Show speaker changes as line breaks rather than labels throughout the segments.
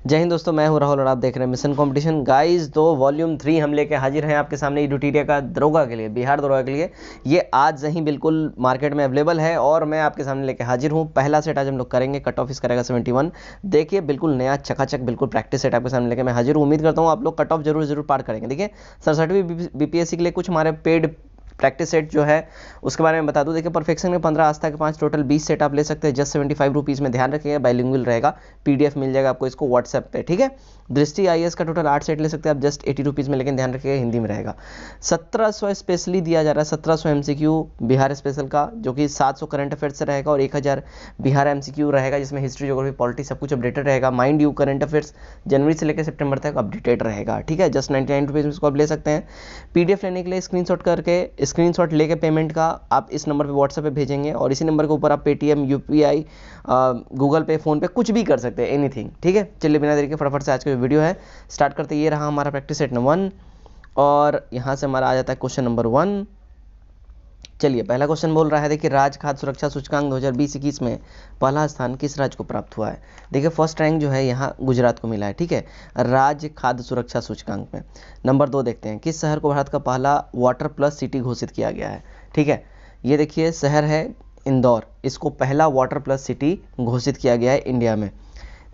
जय हिंद दोस्तों, मैं हूं राहुल और आप देख रहे हैं मिशन कंपटीशन गाइस। तो वॉल्यूम 3 हम लेके हाजिर हैं आपके सामने ईडुटीरिया का दरोगा के लिए, बिहार दरोगा के लिए। ये आज ही बिल्कुल मार्केट में अवेलेबल है और मैं आपके सामने लेके हाजिर हूं। पहला सेट आज हम लोग करेंगे, कट ऑफ इसका रहेगा 71। देखिए बिल्कुल नया चकाचक बिल्कुल प्रैक्टिस सेट आपके सामने लेके मैं हाजिर हूँ। उम्मीद करता हूँ आप लोग कट ऑफ जरूर पार करेंगे। देखिए 67वीं बीपीएससी के लिए कुछ हमारे पेड प्रैक्टिस सेट जो है उसके बारे में बता दूं। देखिए परफेक्शन में 15, आस्था के 5, टोटल 20 सेट आप ले सकते हैं जस्ट 75 रुपीज़ में। ध्यान रखिएगा बाइलिंगुअल रहेगा, पीडीएफ मिल जाएगा आपको इसको व्हाट्सएप पे, ठीक है। दृष्टि आईएएस का टोटल 8 सेट ले सकते हैं आप जस्ट 80 रुपीज़ में, लेकिन ध्यान रखिएगा हिंदी में रहेगा। 1700 स्पेशली दिया जा रहा है, 1700 एमसीक्यू बिहार स्पेशल का, जो कि 700 करंट अफेयर्स से रहेगा और 1000 बिहार एमसीक्यू रहेगा, जिसमें हिस्ट्री, ज्योग्राफी, पॉलिटी सब कुछ अपडेटेड रहेगा। माइंड यू करंट अफेयर्स जनवरी से लेकर सितंबर तक अपडेटेड रहेगा, ठीक है। जस्ट 99 रुपीज़ में इसको आप ले सकते हैं। पीडीएफ लेने के लिए स्क्रीनशॉट लेके पेमेंट का आप इस नंबर पे व्हाट्सएप पे भेजेंगे और इसी नंबर के ऊपर आप पेटीएम, यूपीआई, गूगल पे, फोन पे कुछ भी कर सकते हैं, एनीथिंग, ठीक है। चलिए बिना देरी के फटाफट से आज का वीडियो है स्टार्ट करते। ये रहा हमारा प्रैक्टिस सेट नंबर 1 और यहाँ से हमारा आ जाता है क्वेश्चन नंबर 1। चलिए पहला क्वेश्चन बोल रहा है, देखिए राज्य खाद्य सुरक्षा सूचकांक 2020-21 में पहला स्थान किस राज्य को प्राप्त हुआ है। देखिए फर्स्ट रैंक जो है यहाँ गुजरात को मिला है, ठीक है, राज्य खाद्य सुरक्षा सूचकांक में। नंबर 2 देखते हैं, किस शहर को भारत का पहला वाटर प्लस सिटी घोषित किया गया है, ठीक है। ये देखिए शहर है इंदौर, इसको पहला वाटर प्लस सिटी घोषित किया गया है इंडिया में।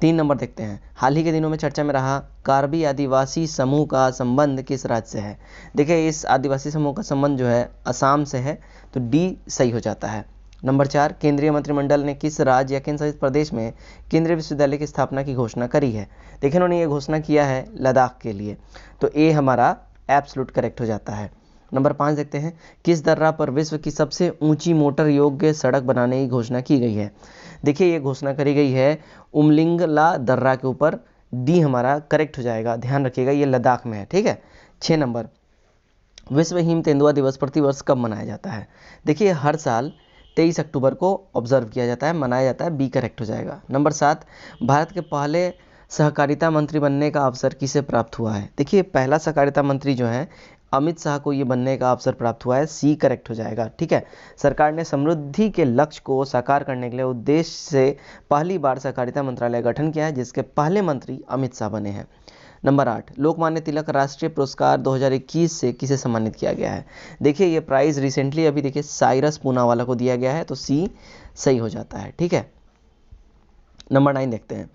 3 नंबर देखते हैं, हाल ही के दिनों में चर्चा में रहा कार्बी आदिवासी समूह का संबंध किस राज्य से है। देखिए इस आदिवासी समूह का संबंध जो है असम से है, तो डी सही हो जाता है। नंबर 4, केंद्रीय मंत्रिमंडल ने किस राज्य या केंद्र शासित प्रदेश में केंद्रीय विश्वविद्यालय की स्थापना की घोषणा करी है। देखिए उन्होंने ये घोषणा किया है लद्दाख के लिए, तो ए हमारा एब्सोल्यूट करेक्ट हो जाता है। नंबर 5 देखते हैं, किस दर्रा पर विश्व की सबसे ऊंची मोटर योग्य सड़क बनाने की घोषणा की गई है। देखिए ये घोषणा करी गई है उमलिंगला दर्रा के ऊपर, डी हमारा करेक्ट हो जाएगा। ध्यान रखिएगा ये लद्दाख में है, ठीक है। 6 नंबर, विश्व हिम तेंदुआ दिवस प्रतिवर्ष कब मनाया जाता है। देखिए हर साल 23 अक्टूबर को ऑब्जर्व किया जाता है, मनाया जाता है, बी करेक्ट हो जाएगा। नंबर 7, भारत के पहले सहकारिता मंत्री बनने का अवसर किसे प्राप्त हुआ है। देखिए पहला सहकारिता मंत्री जो है अमित शाह को ये बनने का अवसर प्राप्त हुआ है, सी करेक्ट हो जाएगा, ठीक है। सरकार ने समृद्धि के लक्ष्य को साकार करने के लिए उद्देश्य से पहली बार सहकारिता मंत्रालय गठन किया है, जिसके पहले मंत्री अमित शाह बने हैं। नंबर 8, लोकमान्य तिलक राष्ट्रीय पुरस्कार 2021 से किसे सम्मानित किया गया है। देखिए ये प्राइज रिसेंटली अभी देखिए साइरस पूनावाला को दिया गया है, तो सी सही हो जाता है, ठीक है। नंबर 9 देखते हैं,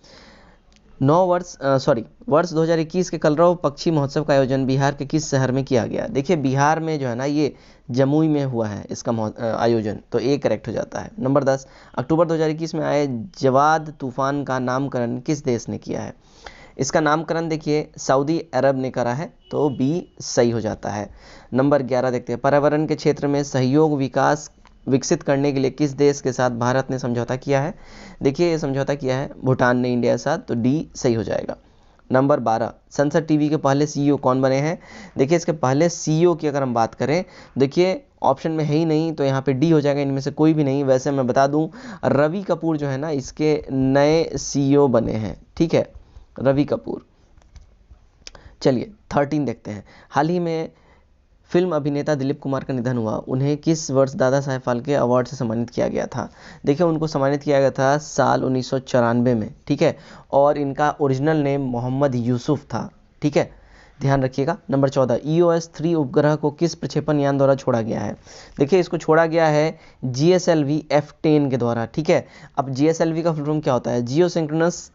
वर्ष 2021 के कलरव पक्षी महोत्सव का आयोजन बिहार के किस शहर में किया गया। देखिए बिहार में जो है ना ये जमुई में हुआ है इसका आयोजन, तो ए करेक्ट हो जाता है। नंबर 10, अक्टूबर 2021 में आए जवाद तूफान का नामकरण किस देश ने किया है। इसका नामकरण देखिए सऊदी अरब ने करा है, तो बी सही हो जाता है। नंबर 11 देखते हैं, पर्यावरण के क्षेत्र में सहयोग विकास विकसित करने के लिए किस देश के साथ भारत ने समझौता किया है। देखिए ये समझौता किया है भूटान ने इंडिया के साथ, तो डी सही हो जाएगा। नंबर 12, संसद टीवी के पहले सीईओ कौन बने हैं। देखिए इसके पहले सीईओ की अगर हम बात करें, देखिए ऑप्शन में है ही नहीं, तो यहाँ पे डी हो जाएगा, इनमें से कोई भी नहीं। वैसे मैं बता दूं रवि कपूर जो है ना इसके नए सीईओ बने हैं, ठीक है, रवि कपूर। चलिए 13 देखते हैं, हाल ही में फिल्म अभिनेता दिलीप कुमार का निधन हुआ, उन्हें किस वर्ष दादा साहेब फाल्के अवार्ड से सम्मानित किया गया था। देखिए उनको सम्मानित किया गया था साल 1994 में, ठीक है, और इनका ओरिजिनल नेम मोहम्मद यूसुफ था, ठीक है, ध्यान रखिएगा। नंबर 14, EOS-3 उपग्रह को किस प्रक्षेपण यान द्वारा छोड़ा गया है। देखिए इसको छोड़ा गया है GSLV F10 के द्वारा, ठीक है। अब GSLV का फुल फॉर्म क्या होता है, जियो सिंक्रोनस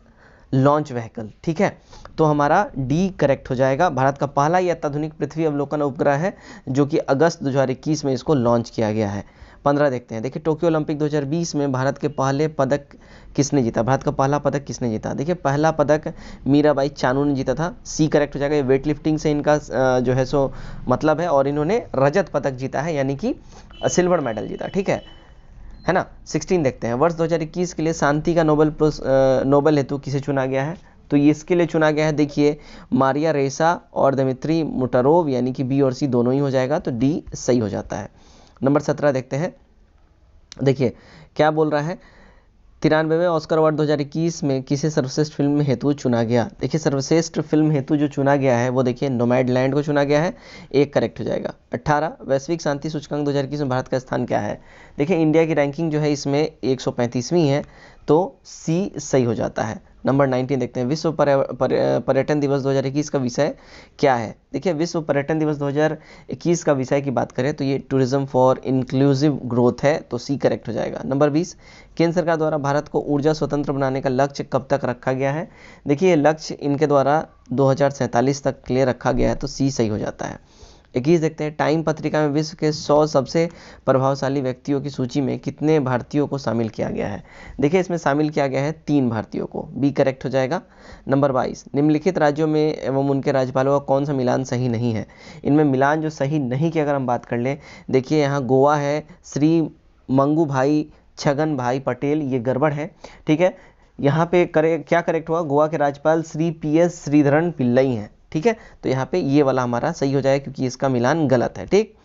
लॉन्च व्हीकल, ठीक है, तो हमारा डी करेक्ट हो जाएगा। भारत का पहला ये अत्याधुनिक पृथ्वी अवलोकन उपग्रह है जो कि अगस्त 2021 में इसको लॉन्च किया गया है। 15 देखते हैं, देखिए टोक्यो ओलंपिक 2020 में भारत के पहले पदक किसने जीता, भारत का पहला पदक किसने जीता। देखिए पहला पदक मीराबाई चानू ने जीता था, सी करेक्ट हो जाएगा। ये वेट लिफ्टिंग से इनका जो है सो मतलब है, और इन्होंने रजत पदक जीता है, यानी कि सिल्वर मेडल जीता, ठीक है ना। 16 देखते हैं, वर्ष 2021 के लिए शांति का नोबेल हेतु किसे चुना गया है। तो ये इसके लिए चुना गया है देखिए मारिया रेसा और दमित्री मुटारोव, यानी कि बी और सी दोनों ही हो जाएगा, तो डी सही हो जाता है। नंबर 17 देखते हैं, देखिए क्या बोल रहा है, 93वें ऑस्कर अवार्ड 2021 में किसे सर्वश्रेष्ठ फिल्म हेतु चुना गया। देखिए सर्वश्रेष्ठ फिल्म हेतु जो चुना गया है वो देखिए नोमैडलैंड को चुना गया है, एक करेक्ट हो जाएगा। 18, वैश्विक शांति सूचकांक 2021 में भारत का स्थान क्या है। देखिए इंडिया की रैंकिंग जो है इसमें 135वीं है, तो सी सही हो जाता है। नंबर 19 देखते हैं, विश्व पर्यटन दिवस 2021 का विषय क्या है। देखिए विश्व पर्यटन दिवस 2021 का विषय की बात करें तो ये टूरिज्म फॉर इंक्लूसिव ग्रोथ है, तो सी करेक्ट हो जाएगा। नंबर 20, केंद्र सरकार द्वारा भारत को ऊर्जा स्वतंत्र बनाने का लक्ष्य कब तक रखा गया है। देखिए ये लक्ष्य इनके द्वारा 2047 तक के लिए रखा गया है, तो सी सही हो जाता है। 21 देखते हैं, टाइम पत्रिका में विश्व के 100 सबसे प्रभावशाली व्यक्तियों की सूची में कितने भारतीयों को शामिल किया गया है। देखिए इसमें शामिल किया गया है 3 भारतीयों को, बी करेक्ट हो जाएगा। नंबर 22, निम्नलिखित राज्यों में एवं उनके राज्यपालों का कौन सा मिलान सही नहीं है। इनमें मिलान जो सही नहीं की अगर हम बात कर लें, देखिए यहाँ गोवा है, श्री मंगू भाई छगन भाई पटेल, ये गड़बड़ है, ठीक है। यहाँ पे क्या करेक्ट हुआ, गोवा के राज्यपाल श्री PS श्रीधरन पिल्लई हैं, ठीक है। तो यहाँ पे ये वाला हमारा सही हो जाएगा क्योंकि इसका मिलान गलत है, ठीक।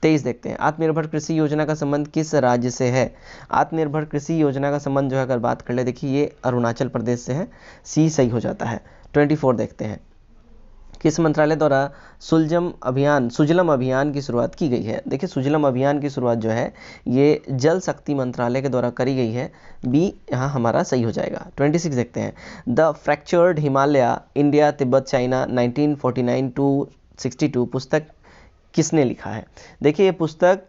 23 देखते हैं, आत्मनिर्भर कृषि योजना का संबंध किस राज्य से है। आत्मनिर्भर कृषि योजना का संबंध जो है अगर बात कर ले, देखिए ये अरुणाचल प्रदेश से है, सी सही हो जाता है। 24 देखते हैं, किस मंत्रालय द्वारा सुजलम अभियान की शुरुआत की गई है। देखिए सुजलम अभियान की शुरुआत जो है ये जल शक्ति मंत्रालय के द्वारा करी गई है, बी यहाँ हमारा सही हो जाएगा। 26 देखते हैं, the fractured Himalaya India Tibet China 1949 to 62 पुस्तक किसने लिखा है। देखिए ये पुस्तक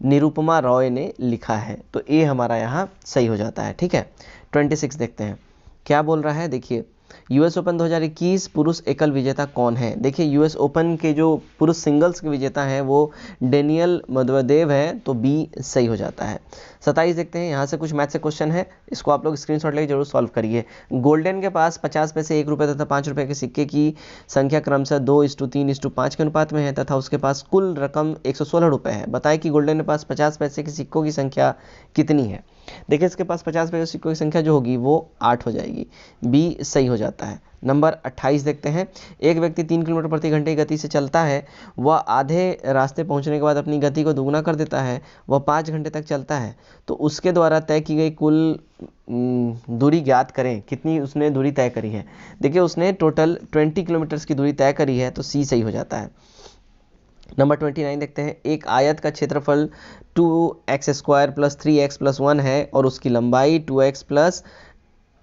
निरुपमा रॉय ने लिखा है, तो ए हमारा यहाँ सही हो जाता है, ठीक है। 26 देखते हैं, क्या बोल रहा है, देखिए यूएस ओपन 2021 पुरुष एकल विजेता कौन है। देखिए यूएस ओपन के जो पुरुष सिंगल्स के विजेता हैं वो डेनियल मेदवेदेव है, तो बी सही हो जाता है। 27 देखते हैं, यहाँ से कुछ मैथ से क्वेश्चन है, इसको आप लोग स्क्रीनशॉट लेके जरूर सॉल्व करिए। गोल्डन के पास 50 पैसे, 1 रुपये तथा 5 रुपये के सिक्के की संख्या क्रमशः 2:3:5 के अनुपात में है तथा उसके पास कुल रकम 116 रुपये है। बताएं कि गोल्डन के पास 50 पैसे के सिक्कों की संख्या कितनी है। देखिए इसके पास 50 पैसे सिक्कों की संख्या जो होगी वो 8 हो जाएगी, बी सही हो जाता है। नंबर 28 देखते हैं, एक व्यक्ति 3 किलोमीटर प्रति घंटे की गति से चलता है, वह आधे रास्ते पहुंचने के बाद अपनी गति को दुगना कर देता है, वह 5 घंटे तक चलता है, तो उसके द्वारा तय की गई कुल दूरी ज्ञात करें, कितनी उसने दूरी तय करी है। देखिए उसने टोटल 20 किलोमीटर की दूरी तय करी है, तो सी सही हो जाता है। नंबर 29 देखते हैं, एक आयत का क्षेत्रफल 2x² + 3x + 1 है और उसकी लंबाई 2x +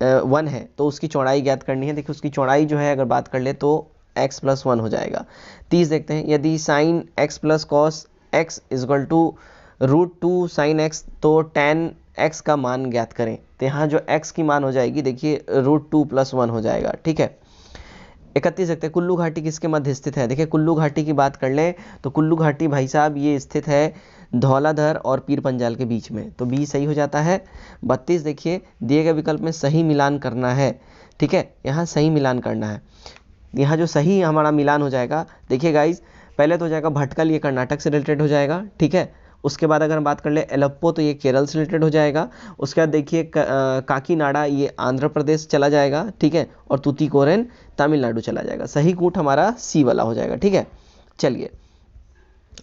1 है, तो उसकी चौड़ाई ज्ञात करनी है। देखिए उसकी चौड़ाई जो है अगर बात कर ले तो x + 1 हो जाएगा। 30 देखते हैं, यदि sin x + cos x = √2 sin x तो tan x का मान ज्ञात करें। तो यहाँ जो x की मान हो जाएगी देखिए √2 + 1 हो जाएगा, ठीक है। 31 देखते हैं, कुल्लू घाटी किसके मध्य स्थित है। देखिए कुल्लू घाटी की बात कर लें तो कुल्लू घाटी भाई साहब ये स्थित है धौलाधर और पीर पंजाल के बीच में, तो बी सही हो जाता है। 32 देखिए, दिए गए विकल्प में सही मिलान करना है, ठीक है, यहाँ सही मिलान करना है। यहाँ जो सही हमारा मिलान हो जाएगा, देखिए गाइज पहले तो हो जाएगा भटकल, ये कर्नाटक से रिलेटेड हो जाएगा, ठीक है। उसके बाद अगर हम बात कर ले एलप्पो तो ये केरल से रिलेटेड हो जाएगा। उसके बाद देखिए काकीनाडा ये आंध्र प्रदेश चला जाएगा, ठीक है, और तूतीकोरन तमिलनाडु चला जाएगा। सही कूट हमारा सी वाला हो जाएगा, ठीक है। चलिए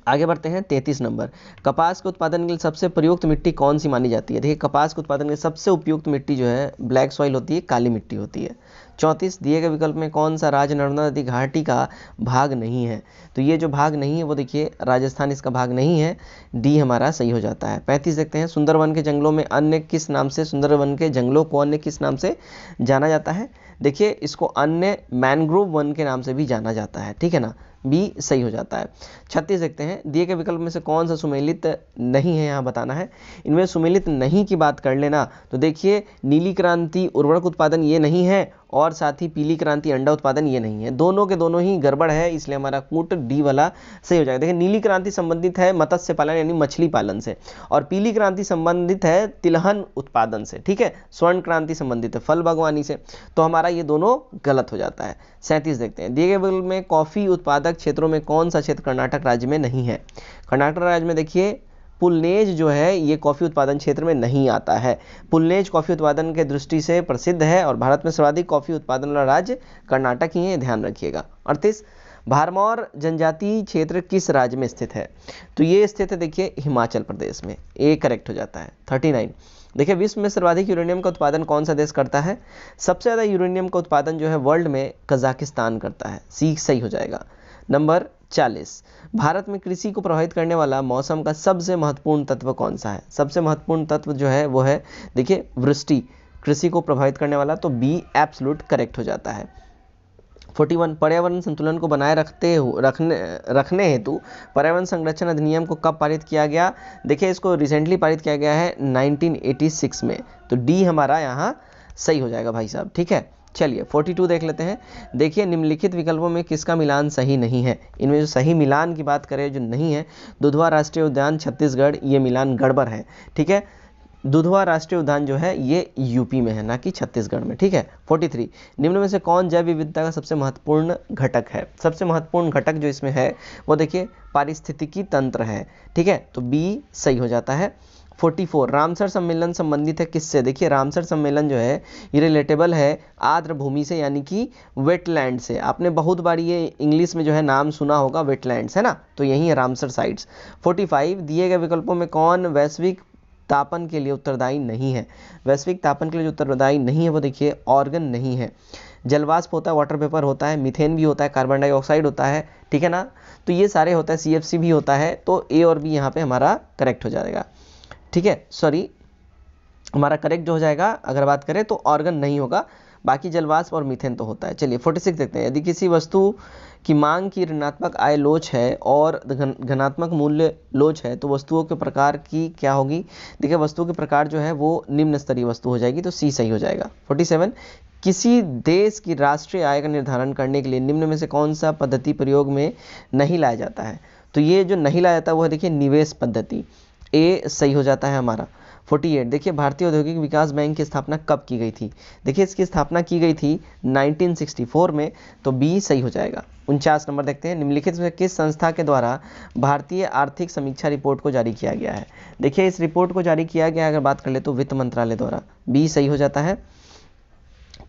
आगे बढ़ते हैं। 33 नंबर, कपास के उत्पादन के लिए सबसे प्रयुक्त मिट्टी कौन सी मानी जाती है। देखिए कपास के उत्पादन के लिए सबसे उपयुक्त मिट्टी जो है ब्लैक सॉइल होती है, काली मिट्टी होती है। 34, दिए गए विकल्प में कौन सा राज्य नर्मदा नदी घाटी का भाग नहीं है। तो ये जो भाग नहीं है वो देखिए राजस्थान इसका भाग नहीं है, डी हमारा सही हो जाता है। 35 देखते हैं, सुंदरवन के जंगलों में अन्य किस नाम से, सुंदरवन के जंगलों को अन्य किस नाम से जाना जाता है। देखिए इसको अन्य मैनग्रोव वन के नाम से भी जाना जाता है, ठीक है ना, बी सही हो जाता है। 36 देखते हैं, दिए गए विकल्प में से कौन सा सुमेलित नहीं है, यहाँ बताना है। इनमें सुमेलित नहीं की बात कर लेना तो देखिए नीली क्रांति उर्वरक उत्पादन ये नहीं है और साथ ही पीली क्रांति अंडा उत्पादन ये नहीं है, दोनों के दोनों ही गड़बड़ है, इसलिए हमारा कूट डी वाला सही हो जाएगा। देखिए नीली क्रांति संबंधित है मत्स्य पालन यानी मछली पालन से, और पीली क्रांति संबंधित है तिलहन उत्पादन से, ठीक है। स्वर्ण क्रांति संबंधित है फल बागवानी से, तो हमारा ये दोनों गलत हो जाता है। 37 देखते हैं, दिए गए विकल्प में कॉफी उत्पादक क्षेत्रों में कौन सा क्षेत्र कर्नाटक राज्य में नहीं है। कर्नाटक राज्य में देखिए पुलनेज जो है ये कॉफ़ी उत्पादन क्षेत्र में नहीं आता है। पुलनेज कॉफ़ी उत्पादन के दृष्टि से प्रसिद्ध है और भारत में सर्वाधिक कॉफ़ी उत्पादन वाला राज्य कर्नाटक ही है, ध्यान रखिएगा। 38, भारमौर जनजातीय क्षेत्र किस राज्य में स्थित है। तो ये स्थित है देखिए हिमाचल प्रदेश में, ए करेक्ट हो जाता है। 39, देखिए विश्व में सर्वाधिक यूरेनियम का उत्पादन कौन सा देश करता है। सबसे ज़्यादा यूरेनियम का उत्पादन जो है वर्ल्ड में कजाकिस्तान करता है, सी सही हो जाएगा। नंबर 40, भारत में कृषि को प्रभावित करने वाला मौसम का सबसे महत्वपूर्ण तत्व कौन सा है। सबसे महत्वपूर्ण तत्व जो है वो है देखिए वृष्टि, कृषि को प्रभावित करने वाला, तो बी एब्सोल्यूट करेक्ट हो जाता है। 41 पर्यावरण संतुलन को बनाए रखने हेतु पर्यावरण संरक्षण अधिनियम को कब पारित किया गया? देखिए इसको रिसेंटली पारित किया गया है 1986 में, तो डी हमारा यहाँ सही हो जाएगा भाई साहब, ठीक है। चलिए 42 देख लेते हैं। देखिए निम्नलिखित विकल्पों में किसका मिलान सही नहीं है? इनमें जो सही मिलान की बात करें जो नहीं है, दुधवा राष्ट्रीय उद्यान छत्तीसगढ़, ये मिलान गड़बड़ है, ठीक है। दुधवा राष्ट्रीय उद्यान जो है ये यूपी में है, ना कि छत्तीसगढ़ में, ठीक है। 43 निम्न में से कौन जैव विविधता का सबसे महत्वपूर्ण घटक है? सबसे महत्वपूर्ण घटक जो इसमें है वो देखिए पारिस्थितिकी तंत्र है, ठीक है, तो बी सही हो जाता है। 44 रामसर सम्मेलन संबंधित है किससे? देखिए रामसर सम्मेलन जो है ये रिलेटेबल है आर्द्र भूमि से, यानी कि वेटलैंड से। आपने बहुत बार ये इंग्लिश में जो है नाम सुना होगा, वेटलैंड्स है ना, तो यही है रामसर साइट्स। 45 दिए गए विकल्पों में कौन वैश्विक तापन के लिए उत्तरदायी नहीं है? वैश्विक तापन के लिए जो उत्तरदायी नहीं है वो देखिए ऑर्गन नहीं है। जलवाष्प होता है, वाटर वेपर होता है, मीथेन भी होता है, कार्बन डाइऑक्साइड होता है, ठीक है ना, तो ये सारे होता है, CFC भी होता है, तो ए और बी यहाँ पे हमारा करेक्ट हो जाएगा, ठीक है। सॉरी, हमारा करेक्ट जो हो जाएगा अगर बात करें तो ऑर्गन नहीं होगा, बाकी जलवाष्प और मीथेन तो होता है। चलिए 46 देखते हैं। यदि किसी वस्तु की मांग की ऋणात्मक आय लोच है और धनात्मक मूल्य लोच है तो वस्तुओं के प्रकार की क्या होगी? देखिए वस्तुओं के प्रकार जो है वो निम्न स्तरीय वस्तु हो जाएगी, तो सी सही हो जाएगा। 47 किसी देश की राष्ट्रीय आय का निर्धारण करने के लिए निम्न में से कौन सा पद्धति प्रयोग में नहीं लाया जाता है? तो ये जो नहीं लाया जाता वो है देखिए निवेश पद्धति, ए सही हो जाता है हमारा। 48 देखिए भारतीय औद्योगिक विकास बैंक की स्थापना कब की गई थी? देखिए इसकी स्थापना की गई थी 1964 में, तो बी सही हो जाएगा। 49 नंबर देखते हैं। निम्नलिखित में किस संस्था के द्वारा भारतीय आर्थिक समीक्षा रिपोर्ट को जारी किया गया है? देखिए इस रिपोर्ट को जारी किया गया अगर बात कर ले तो वित्त मंत्रालय द्वारा, बी सही हो जाता है।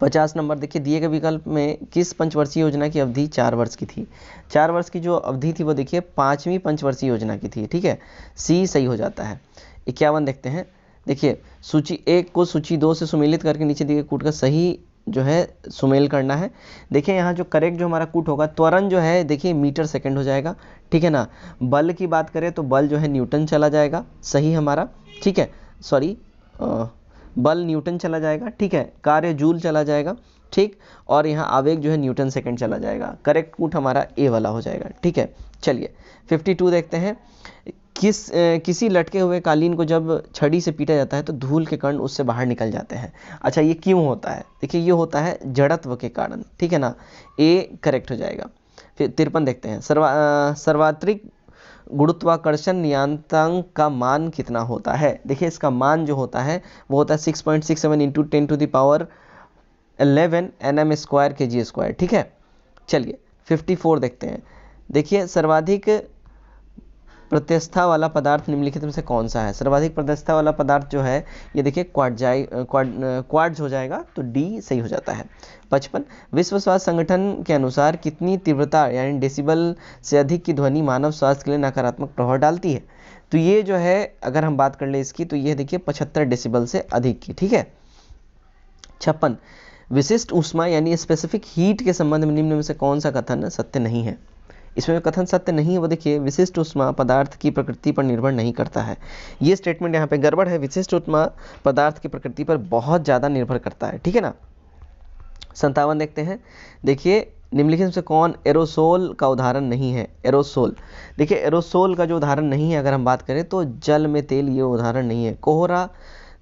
50 नंबर देखिए दिए गए विकल्प में किस पंचवर्षीय योजना की अवधि 4 वर्ष की थी? 4 वर्ष की जो अवधि थी वो देखिए 5वीं पंचवर्षीय योजना की थी, ठीक है, सी सही हो जाता है। 51 देखते हैं। देखिए सूची 1 को सूची 2 से सुमेलित करके नीचे दिए कूट का सही जो है सुमेल करना है। देखिए यहाँ जो करेक्ट जो हमारा कूट होगा, त्वरण जो है देखिए मीटर सेकंड हो जाएगा, ठीक है ना। बल की बात करें तो बल जो है न्यूटन चला जाएगा, सही हमारा, ठीक है, सॉरी बल न्यूटन चला जाएगा, ठीक है, कार्य जूल चला जाएगा, ठीक, और यहाँ आवेग जो है न्यूटन सेकंड चला जाएगा। करेक्ट कूट हमारा ए वाला हो जाएगा, ठीक है। चलिए 52 देखते हैं। किसी लटके हुए कालीन को जब छड़ी से पीटा जाता है तो धूल के कण उससे बाहर निकल जाते हैं। अच्छा ये क्यों होता है? देखिए ये होता है जड़त्व के कारण, ठीक है ना, ए करेक्ट हो जाएगा। फिर 53 देखते हैं। सर्वात्रिक गुरुत्वाकर्षण नियतांक का मान कितना होता है? देखिए इसका मान जो होता है वो होता है 6.67 इंटू 10⁻11 nm² kg², ठीक है। चलिए 54 देखते हैं। देखिए सर्वाधिक प्रत्यस्थता वाला पदार्थ निम्नलिखित में से कौन सा है? सर्वाधिक प्रत्यस्थता वाला पदार्थ जो है ये देखिए क्वार्ट्ज हो जाएगा, तो डी सही हो जाता है। 55 विश्व स्वास्थ्य संगठन के अनुसार कितनी तीव्रता यानी डेसिबल से अधिक की ध्वनि मानव स्वास्थ्य के लिए नकारात्मक प्रभाव डालती है? तो ये जो है अगर हम बात कर ले इसकी तो ये देखिए 75 डेसिबल से अधिक की, ठीक है। 56 विशिष्ट ऊष्मा यानी स्पेसिफिक हीट के संबंध में निम्न में से कौन सा कथन सत्य नहीं है? इसमें कथन सत्य नहीं है वो देखिए विशिष्ट ऊष्मा पदार्थ की प्रकृति पर निर्भर नहीं करता है। ये स्टेटमेंट यहाँ पे गड़बड़ है, विशिष्ट ऊष्मा पदार्थ की प्रकृति पर बहुत ज़्यादा निर्भर करता है, ठीक है ना। 57 देखते हैं। देखिए निम्नलिखित में से कौन एरोसोल का उदाहरण नहीं है? एरोसोल, देखिए एरोसोल का जो उदाहरण नहीं है अगर हम बात करें तो जल में तेल ये उदाहरण नहीं है। कोहरा,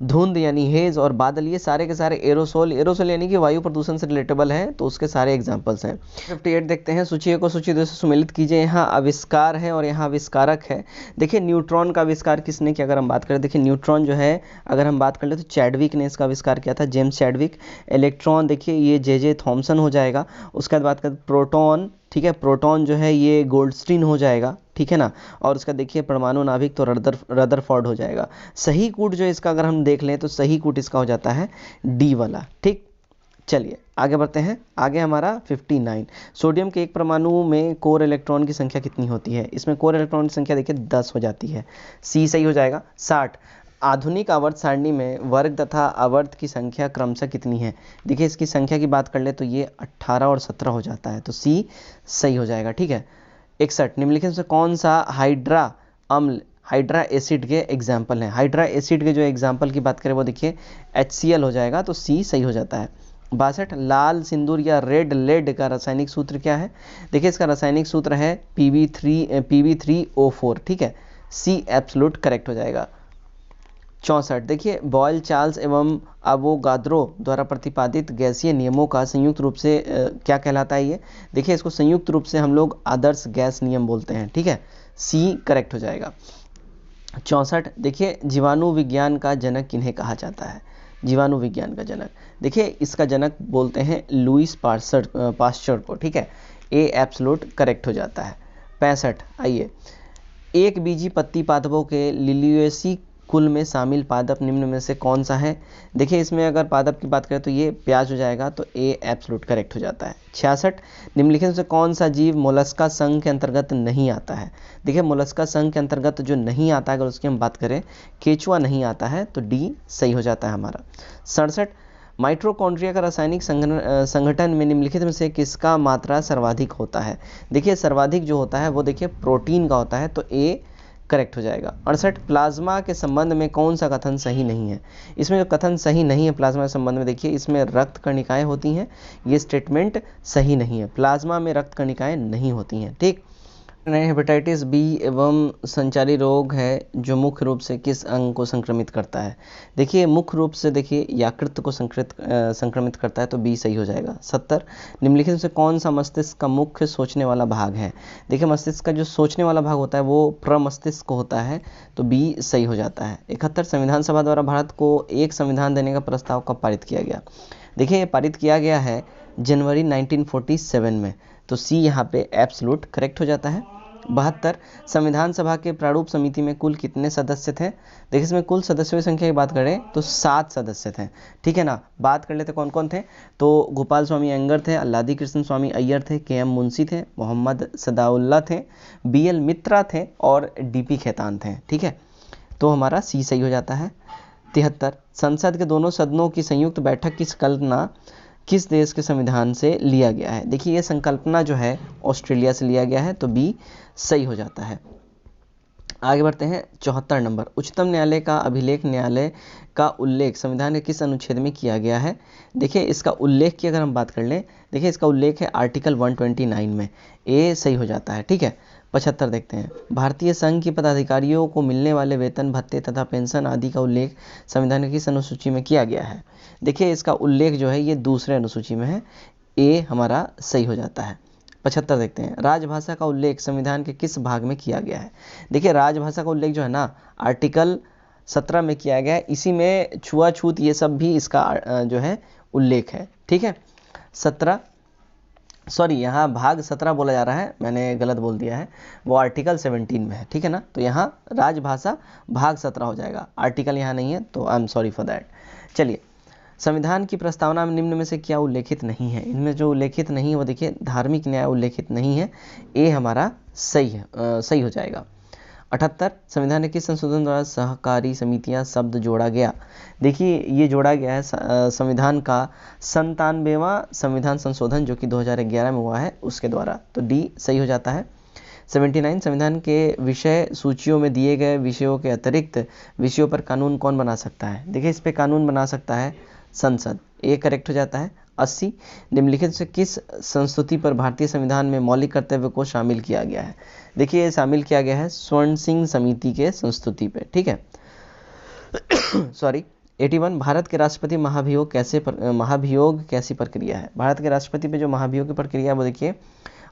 धुंध यानी हेज और बादल ये सारे के सारे एरोसोल यानी कि वायु प्रदूषण से रिलेटेबल है, तो उसके सारे एग्जांपल्स हैं। 58 देखते हैं। सूची को सूची 2 से सुमेलित कीजिए। यहाँ आविष्कार है और यहाँ आविष्कारक है। देखिए न्यूट्रॉन का आविष्कार किसने किया? अगर हम बात करें देखिए न्यूट्रॉन जो है अगर हम बात कर ले तो चैडविक ने इसका आविष्कार किया था, जेम्स चैडविक। इलेक्ट्रॉन देखिए ये जे थॉमसन हो जाएगा। उसके बाद बात करें प्रोटॉन, ठीक है, प्रोटॉन जो है ये गोल्डस्टीन हो जाएगा, ठीक है ना। और उसका देखिए परमाणु नाभिक तो रदरफोर्ड हो जाएगा। सही कूट जो इसका अगर हम देख लें तो सही कूट इसका हो जाता है डी वाला, ठीक। चलिए आगे बढ़ते हैं। आगे हमारा 59 सोडियम के एक परमाणु में कोर इलेक्ट्रॉन की संख्या कितनी होती है? इसमें कोर इलेक्ट्रॉन की संख्या देखिए 10 हो जाती है, सी सही हो जाएगा। 60 आधुनिक आवर्त सारणी में वर्ग तथा आवर्त की संख्या क्रमशः कितनी है? देखिए इसकी संख्या की बात कर ले तो ये 18 और 17 हो जाता है, तो सी सही हो जाएगा, ठीक है। 61 निम्नलिखित से कौन सा हाइड्रा एसिड के एग्जाम्पल हैं। हाइड्रा एसिड के जो एग्जाम्पल की बात करें वो देखिए HCl हो जाएगा, तो C सही हो जाता है। 62 लाल सिंदूर या रेड लेड का रासायनिक सूत्र क्या है? देखिए इसका रासायनिक सूत्र है Pb3O4, ठीक है, C एब्सोल्यूट करेक्ट हो जाएगा। 64 देखिए बॉयल चार्ल्स एवं अवोगाद्रो द्वारा प्रतिपादित गैसीय नियमों का संयुक्त रूप से क्या कहलाता है? ये देखिए इसको संयुक्त रूप से हम लोग आदर्श गैस नियम बोलते हैं, ठीक है, C करेक्ट हो जाएगा। 64 देखिए जीवाणु विज्ञान का जनक किन्हें कहा जाता है? जीवाणु विज्ञान का जनक, देखिए इसका जनक बोलते हैं लुईस पास्चर को, ठीक है, A एब्सोल्यूट करेक्ट हो जाता है। 65 आइए, एक बीजी पत्ती पादपों के लिलियेसी कुल में शामिल पादप निम्न में से कौन सा है? देखिए इसमें अगर पादप की बात करें तो ये प्याज हो जाएगा, तो A एब्सोल्यूट करेक्ट हो जाता है। 66 निम्नलिखित में से कौन सा जीव मोलस्का संघ के अंतर्गत नहीं आता है? देखिए मोलस्का संघ के अंतर्गत जो नहीं आता है, अगर उसकी हम बात करें, केचुआ नहीं आता है, तो D सही हो जाता है हमारा। 67 माइटोकॉन्ड्रिया का रासायनिक संगठन में निम्नलिखित में से किसका मात्रा सर्वाधिक होता है? देखिए सर्वाधिक जो होता है वो देखिए प्रोटीन का होता है, तो A करेक्ट हो जाएगा। 68 प्लाज्मा के संबंध में कौन सा कथन सही नहीं है? इसमें जो कथन सही नहीं है प्लाज्मा के संबंध में, देखिए इसमें रक्त कणिकाएं होती हैं, ये स्टेटमेंट सही नहीं है, प्लाज्मा में रक्त कणिकाएं नहीं होती हैं, ठीक। हेपेटाइटिस बी एवं संचारी रोग है जो मुख्य रूप से किस अंग को संक्रमित करता है? देखिए मुख्य रूप से देखिए यकृत को संक्रमित करता है, तो बी सही हो जाएगा। 70 निम्नलिखित में से कौन सा मस्तिष्क का मुख्य सोचने वाला भाग है? देखिए मस्तिष्क का जो सोचने वाला भाग होता है वो प्रमस्तिष्क होता है, तो बी सही हो जाता है। 71 संविधान सभा द्वारा भारत को एक संविधान देने का प्रस्ताव कब पारित किया गया? देखिए ये पारित किया गया है जनवरी 1947 में, तो सी यहाँ पे एब्सोल्यूट करेक्ट हो जाता है। 72 संविधान सभा के प्रारूप समिति में कुल कितने सदस्य थे? देखिए इसमें कुल सदस्यों की संख्या की बात करें तो 7 सदस्य थे, ठीक है ना। बात कर लेते कौन कौन थे, तो गोपाल स्वामी अयंगर थे, अल्लादी कृष्ण स्वामी अय्यर थे, KM मुंशी थे, मोहम्मद सदाउल्ला थे, BL मित्रा थे और DP खेतान थे, ठीक है, तो हमारा सी सही हो जाता है। 73 संसद के दोनों सदनों की संयुक्त बैठक की संकल्पना किस देश के संविधान से लिया गया है? देखिए ये संकल्पना जो है ऑस्ट्रेलिया से लिया गया है, तो बी सही हो जाता है। आगे बढ़ते हैं 74 नंबर, उच्चतम न्यायालय का अभिलेख न्यायालय का उल्लेख संविधान के किस अनुच्छेद में किया गया है? देखिए इसका उल्लेख की अगर हम बात कर लें, देखिए इसका उल्लेख है आर्टिकल 129 में, ए सही हो जाता है, ठीक है। 75 देखते हैं, भारतीय संघ के पदाधिकारियों को मिलने वाले वेतन भत्ते तथा पेंशन आदि का उल्लेख संविधान की किस अनुसूची में किया गया है? देखिए इसका उल्लेख जो है ये दूसरे अनुसूची में है, ए हमारा सही हो जाता है। 75 देखते हैं, राजभाषा का उल्लेख संविधान के किस भाग में किया गया है? देखिए राजभाषा का उल्लेख जो है ना आर्टिकल 17 में किया गया है, इसी में छुआछूत ये सब भी इसका जो है उल्लेख है, ठीक है। 17 सॉरी यहाँ भाग 17 बोला जा रहा है, मैंने गलत बोल दिया है, वो आर्टिकल 17 में है, ठीक है ना, तो यहाँ राजभाषा भाग 17 हो जाएगा, आर्टिकल यहाँ नहीं है, तो I am sorry for that. चलिए, संविधान की प्रस्तावना में निम्न में से क्या उल्लेखित नहीं है? इनमें जो उल्लेखित नहीं है वो देखिए धार्मिक न्याय उल्लेखित नहीं है, ए हमारा सही है, सही हो जाएगा। 78 संविधान के किस संशोधन द्वारा सहकारी समितियां शब्द जोड़ा गया? देखिए ये जोड़ा गया है संविधान का 97वां संविधान संशोधन जो कि 2011 में हुआ है उसके द्वारा, तो डी सही हो जाता है। 79 संविधान के विषय सूचियों में दिए गए विषयों के अतिरिक्त विषयों पर कानून कौन बना सकता है? देखिए इस पे कानून बना सकता है संसद, ए करेक्ट हो जाता है। 80 निम्नलिखित से किस संस्तुति पर भारतीय संविधान में मौलिक कर्तव्य को शामिल किया गया है? देखिए ये शामिल किया गया है स्वर्ण सिंह समिति के संस्तुति पे, ठीक है। सॉरी 81 भारत के राष्ट्रपति महाभियोग कैसी प्रक्रिया है? भारत के राष्ट्रपति पे जो महाभियोग की प्रक्रिया है वो देखिए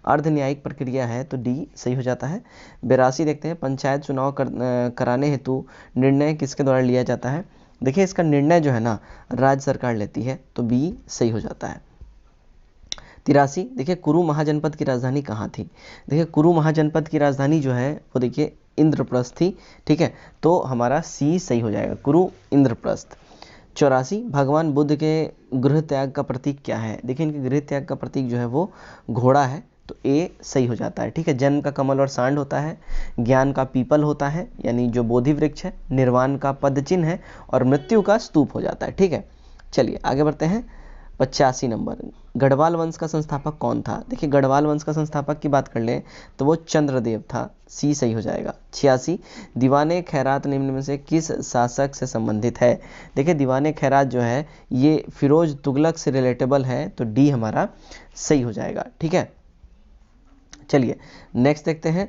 अर्ध न्यायिक प्रक्रिया है, तो डी सही हो जाता है। 82 देखते हैं, पंचायत चुनाव कराने हेतु निर्णय किसके द्वारा लिया जाता है? देखिए इसका निर्णय जो है ना राज्य सरकार लेती है, तो बी सही हो जाता है। 83 देखिए कुरु महाजनपद की राजधानी कहाँ थी? देखिए कुरु महाजनपद की राजधानी जो है वो देखिए इंद्रप्रस्थ थी, ठीक है, तो हमारा सी सही हो जाएगा, कुरु इंद्रप्रस्थ। 84 भगवान बुद्ध के गृह त्याग का प्रतीक क्या है? देखिए इनके गृह त्याग का प्रतीक जो है वो घोड़ा है, तो ए सही हो जाता है, ठीक है। जन्म का कमल और सांड होता है, ज्ञान का पीपल होता है यानी जो बोधि वृक्ष है, निर्वाण का पद चिन्ह है और मृत्यु का स्तूप हो जाता है, ठीक है। चलिए आगे बढ़ते हैं, 85 नंबर। गढ़वाल वंश का संस्थापक कौन था? देखिए गढ़वाल वंश का संस्थापक की बात कर लें तो वो चंद्रदेव था, सी सही हो जाएगा। 86 दीवाने खैरात निम्न में से किस शासक से संबंधित है? देखिए दीवाने खैरात जो है ये फिरोज तुगलक से रिलेटेबल है, तो डी हमारा सही हो जाएगा। ठीक है, चलिए नेक्स्ट देखते हैं।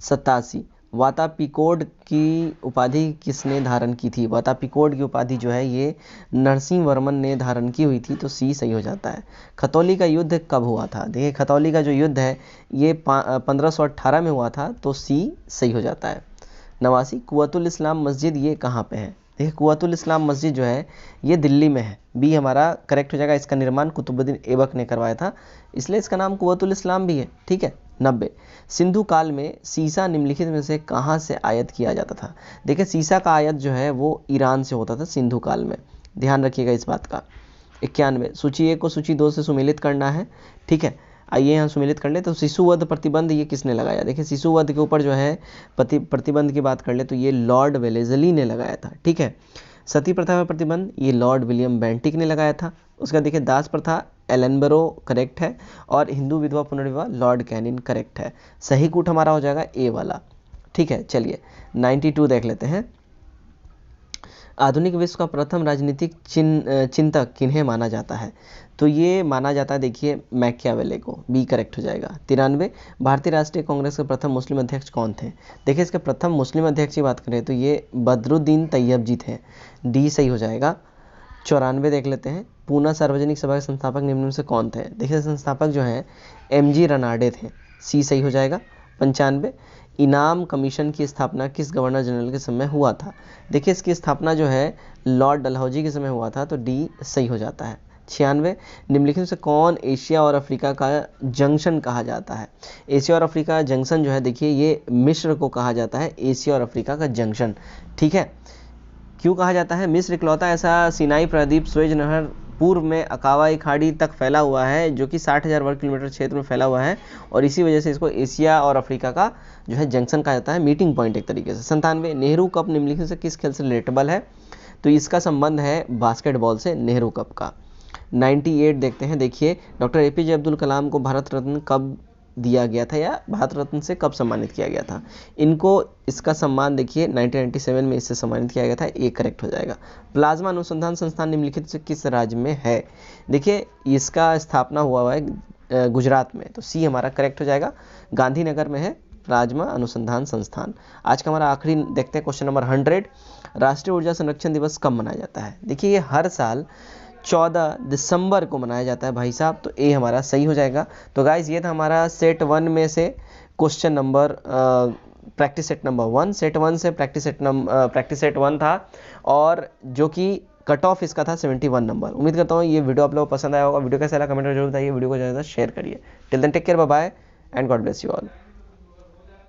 87 वातापिकोड की उपाधि किसने धारण की थी? वातापिकोड की उपाधि जो है ये नरसिंह वर्मन ने धारण की हुई थी, तो सी सही हो जाता है। खतौली का युद्ध कब हुआ था? देखिए खतौली का जो युद्ध है ये 1518 में हुआ था, तो सी सही हो जाता है। 89 कुव्वतुल इस्लाम मस्जिद ये कहाँ पे है? देखिए कुव्वतुल इस्लाम मस्जिद जो है ये दिल्ली में है, बी हमारा करेक्ट हो जाएगा। इसका निर्माण कुतुबुद्दीन ऐबक ने करवाया था, इसलिए इसका नाम कुव्वतुल इस्लाम भी है। ठीक है। 90 सिंधु काल में सीसा निम्नलिखित में से कहाँ से आयात किया जाता था? देखिए सीसा का आयात जो है वो ईरान से होता था सिंधु काल में, ध्यान रखिएगा इस बात का। 91 सूची 1 को सूची 2 से सुमेलित करना है। ठीक है, आइए यहाँ सुमेलित कर ले। तो शिशुवध प्रतिबंध ये किसने लगाया? देखिए शिशुवध के ऊपर जो है प्रतिबंध की बात कर ले तो ये लॉर्ड वेलेजली ने लगाया था। ठीक है। सती प्रथा पर प्रतिबंध ये लॉर्ड विलियम बेंटिक ने लगाया था। उसका देखिए दास प्रथा एलनबरो करेक्ट है, और हिंदू विधवा पुनर्विवाह लॉर्ड कैनिन करेक्ट है। सही कूट हमारा हो जाएगा ए वाला। ठीक है, चलिए 92 देख लेते हैं। आधुनिक विश्व का प्रथम राजनीतिक चिंतक किन्हें माना जाता है? तो ये माना जाता है देखिए मैकियावेली को, बी करेक्ट हो जाएगा। 93 भारतीय राष्ट्रीय कांग्रेस के प्रथम मुस्लिम अध्यक्ष कौन थे? देखिए इसके प्रथम मुस्लिम अध्यक्ष की बात करें तो ये बदरुद्दीन तैयब जी थे, डी सही हो जाएगा। 94 देख लेते हैं। पूना सार्वजनिक सभा के संस्थापक निम्न में से कौन थे? देखिए संस्थापक जो हैं एमजी रनाडे थे, सी सही हो जाएगा। 95 इनाम कमीशन की स्थापना किस गवर्नर जनरल के समय हुआ था? देखिए इसकी स्थापना जो है लॉर्ड डलहौजी के समय हुआ था, तो डी सही हो जाता है। 96 निम्नलिखित में से कौन एशिया और अफ्रीका का जंक्शन कहा जाता है? एशिया और अफ्रीका जंक्शन जो है देखिए ये मिस्र को कहा जाता है एशिया और अफ्रीका का जंक्शन। ठीक है, क्यों कहा जाता है? मिस्र इकलौता ऐसा सिनाई प्रायद्वीप स्वेज नहर पूर्व में अकावाई खाड़ी तक फैला हुआ है, जो कि 60,000 वर्ग किलोमीटर क्षेत्र में फैला हुआ है, और इसी वजह से इसको एशिया और अफ्रीका का जो है जंक्शन कहा जाता है, मीटिंग पॉइंट एक तरीके से। 97 नेहरू कप निम्नलिखित से किस खेल से रिलेटेबल है? तो इसका संबंध है बास्केटबॉल से, नेहरू कप का। 98 देखते हैं। देखिए डॉक्टर एपीजे अब्दुल कलाम को भारत रत्न कब दिया गया था, या भारत रत्न से कब सम्मानित किया गया था? इनको इसका सम्मान देखिए 1997 में इससे सम्मानित किया गया था, ये करेक्ट हो जाएगा। प्लाज्मा अनुसंधान संस्थान निम्नलिखित से किस राज्य में है? देखिए इसका स्थापना हुआ है गुजरात में, तो सी हमारा करेक्ट हो जाएगा। गांधीनगर में है प्लाज्मा अनुसंधान संस्थान। आज का हमारा आखिरी देखते हैं क्वेश्चन नंबर 100। राष्ट्रीय ऊर्जा संरक्षण दिवस कब मनाया जाता है? देखिए ये हर साल 14 दिसंबर को मनाया जाता है भाई साहब, तो ए हमारा सही हो जाएगा। तो गाइज ये था हमारा सेट 1 में से question number practice set number 1। Set 1 से प्रैक्टिस सेट 1 था, और जो कि कट ऑफ इसका था 71 नंबर। उम्मीद करता हूँ ये वीडियो आप लोगों को पसंद आया होगा। वीडियो कैसा लगा कमेंट में जरूर बताइए, वीडियो को ज़्यादा शेयर करिए। Till then take care, bye bye and God bless you all.